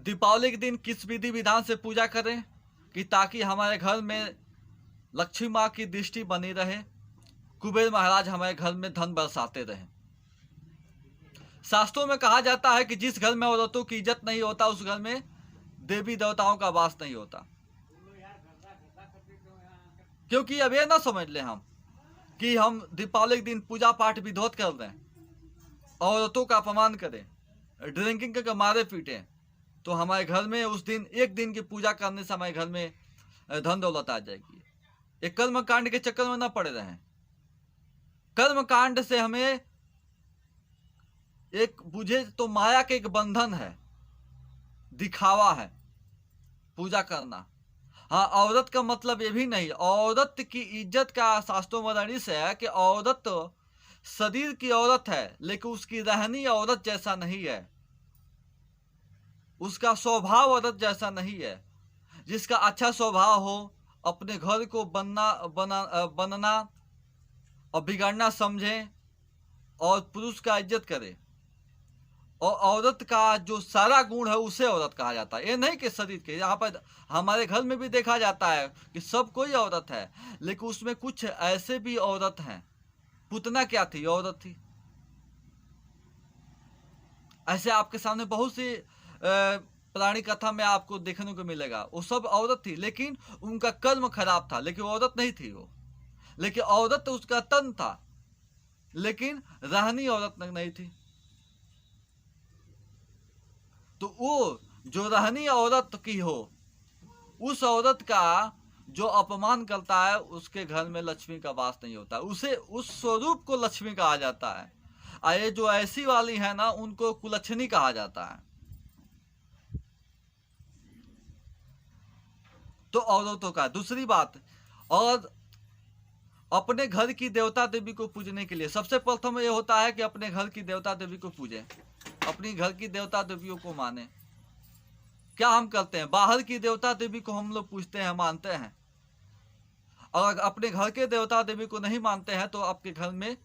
दीपावली के दिन किस विधि विधान से पूजा करें कि ताकि हमारे घर में लक्ष्मी माँ की दृष्टि बनी रहे, कुबेर महाराज हमारे घर में धन बरसाते रहें। शास्त्रों में कहा जाता है कि जिस घर में औरतों की इज्जत नहीं होता उस घर में देवी देवताओं का वास नहीं होता। क्योंकि अब ये ना समझ ले हम कि हम दीपावली के दिन पूजा पाठ विधोत कर रहे हैं, औरतों का अपमान करें, ड्रिंकिंग के मारे पीटे, तो हमारे घर में उस दिन एक दिन की पूजा करने से हमारे घर में धन दौलत आ जाएगी। एक कर्म कांड के चक्कर में ना पड़े रहें। कर्म कांड से हमें एक बुझे तो माया के एक बंधन है, दिखावा है पूजा करना। हाँ, औरत का मतलब ये भी नहीं, औरत की इज्जत का शास्त्रों में वर्णन है कि औरत तो शरीर की औरत है लेकिन उसकी रहनी औरत जैसा नहीं है, उसका स्वभाव औरत जैसा नहीं है। जिसका अच्छा स्वभाव हो, अपने घर को बनना और बिगाड़ना समझे और पुरुष का इज्जत करे, और औरत का जो सारा गुण है उसे औरत कहा जाता है। ये नहीं कि शरीर के, यहाँ पर हमारे घर में भी देखा जाता है कि सब कोई औरत है लेकिन उसमें कुछ ऐसे भी औरत हैं। पुतना क्या थी? औरत थी। ऐसे आपके सामने बहुत सी पुरानी कथा में आपको देखने को मिलेगा, वो सब औरत थी लेकिन उनका कर्म खराब था, लेकिन औरत नहीं थी वो। लेकिन औरत तो उसका तन था लेकिन रहनी औरत नहीं थी। तो वो जो रहनी औरत की हो, उस औरत का जो अपमान करता है उसके घर में लक्ष्मी का वास नहीं होता, उसे उस स्वरूप को लक्ष्मी कहा जाता है। ये जो ऐसी वाली है ना, उनको कुलच्छनी कहा जाता है। तो औरतों का दूसरी बात, और अपने घर की देवता देवी को पूजने के लिए सबसे प्रथम ये होता है कि अपने घर की देवता देवी को पूजें, अपनी घर की देवता देवियों को माने। क्या हम करते हैं? बाहर की देवता देवी को हम लोग पूजते हैं, मानते हैं, और अपने घर के देवता देवी को नहीं मानते हैं तो आपके घर में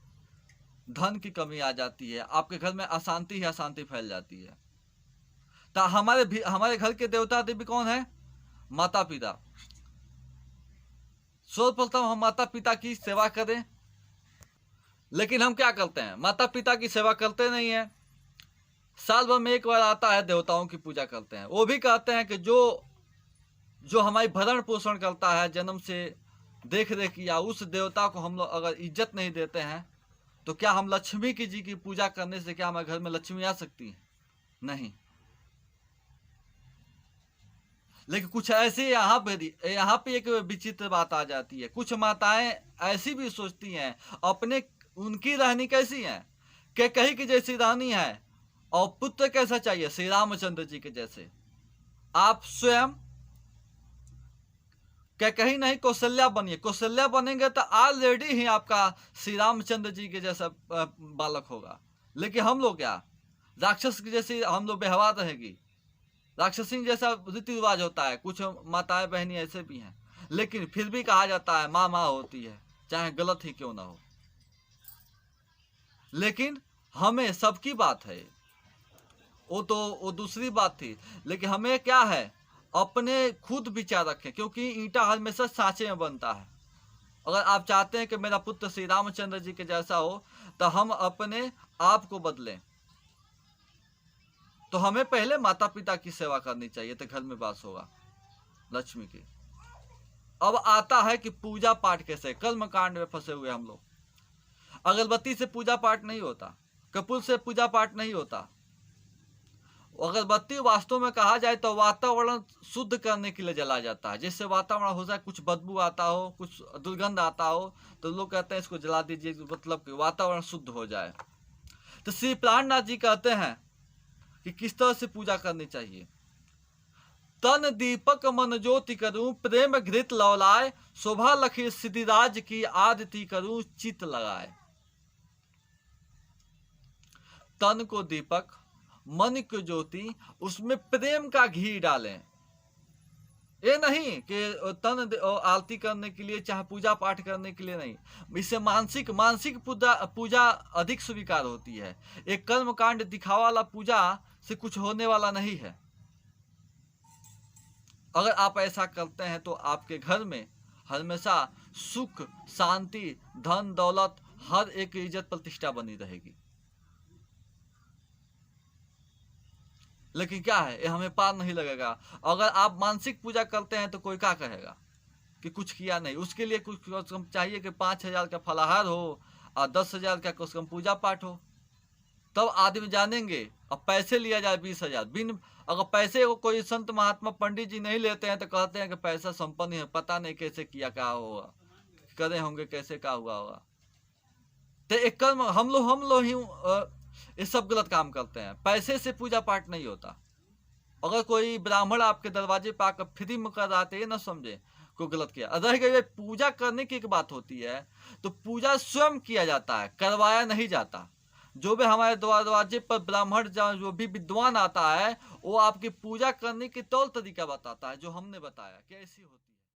धन की कमी आ जाती है, आपके घर में अशांति ही अशांति फैल जाती है। तो हमारे घर के देवता देवी कौन है? माता पिता। सर्वप्रथम हम माता पिता की सेवा करें, लेकिन हम क्या करते हैं? माता पिता की सेवा करते नहीं है। साल भर में एक बार आता है, देवताओं की पूजा करते हैं। वो भी कहते हैं कि जो हमारी भरण पोषण करता है, जन्म से देख रेख किया, उस देवता को हम लोग अगर इज्जत नहीं देते हैं तो क्या हम लक्ष्मी की जी की पूजा करने से क्या हमारे घर में लक्ष्मी आ सकती है? नहीं। लेकिन कुछ ऐसे यहाँ पे एक विचित्र बात आ जाती है। कुछ माताएं ऐसी भी सोचती हैं, उनकी रहनी कैसी है कि कहीं की जैसी रानी है, और पुत्र कैसा चाहिए? श्री रामचंद्र जी के जैसे। आप स्वयं क्या कहीं नहीं कौशल्या बनिए, कौशल्या बनेंगे तो ऑलरेडी ही आपका श्री रामचंद्र जी के जैसा बालक होगा। लेकिन हम लोग क्या, राक्षस की जैसी हम लोग व्यवहार रहेगी, राक्षसी जैसा रीति रिवाज होता है। कुछ माताएं बहनी ऐसे भी हैं, लेकिन फिर भी कहा जाता है माँ माँ होती है, चाहे गलत ही क्यों ना हो। लेकिन हमें सबकी बात है, वो दूसरी बात थी। लेकिन हमें क्या है, अपने खुद विचार रखें, क्योंकि ईंटा हमेशा सांचे में बनता है। अगर आप चाहते हैं कि मेरा पुत्र श्री रामचंद्र जी के जैसा हो तो हम अपने आप को बदलें। तो हमें पहले माता पिता की सेवा करनी चाहिए, तो घर में वास होगा लक्ष्मी की। अब आता है कि पूजा पाठ कैसे। कर्म कांड में फंसे हुए हम लोग। अगरबत्ती से पूजा पाठ नहीं होता, कपूर से पूजा पाठ नहीं होता। अगरबत्ती वास्तव में कहा जाए तो वातावरण शुद्ध करने के लिए जलाया जाता है। जैसे वातावरण हो जाए, कुछ बदबू आता हो, कुछ दुर्गंध आता हो, तो लोग कहते हैं इसको जला दीजिए, मतलब कि वातावरण शुद्ध हो जाए। तो श्री प्राणनाथ जी कहते हैं कि किस तरह से पूजा करनी चाहिए। तन दीपक मन ज्योति करूं, प्रेम घृत लौलाए, शोभा लखी सिद्धिराज की आरती करूं, चित लगाए। तन को दीपक, मन को ज्योति, उसमें प्रेम का घी डालें। ये नहीं कि तन आरती करने के लिए, चाहे पूजा पाठ करने के लिए नहीं। इससे मानसिक पूजा अधिक स्वीकार होती है। एक कर्म कांड दिखावा वाला पूजा से कुछ होने वाला नहीं है। अगर आप ऐसा करते हैं तो आपके घर में हमेशा सुख, शांति, धन दौलत, हर एक की इज्जत प्रतिष्ठा बनी रहेगी। लेकिन क्या है, ये हमें पार नहीं लगेगा। अगर आप मानसिक पूजा करते हैं तो कोई क्या कहेगा कि कुछ किया नहीं। उसके लिए कुछ कम चाहिए कि 5,000 का फलाहार हो और 10,000 का कुछ कम पूजा पाठ हो, तब आदमी जानेंगे। अब पैसे लिया जाए 20,000, बिन अगर पैसे को कोई संत महात्मा पंडित जी नहीं लेते हैं तो कहते हैं कि पैसा संपन्न है, पता नहीं कैसे किया, क्या होगा, करे होंगे, कैसे क्या हुआ होगा। तो एक कर्म हम लोग ही ये सब गलत काम करते हैं। पैसे से पूजा पाठ नहीं होता। अगर कोई ब्राह्मण आपके दरवाजे पर आकर फ्री में कर रहा, ये ना समझे को गलत किया। रह गई पूजा करने की एक बात होती है, तो पूजा स्वयं किया जाता है, करवाया नहीं जाता। जो भी हमारे दरवाजे पर ब्राह्मण जो भी विद्वान आता है, वो आपकी पूजा करने की तौर तरीका बताता है, जो हमने बताया कि ऐसी होती है।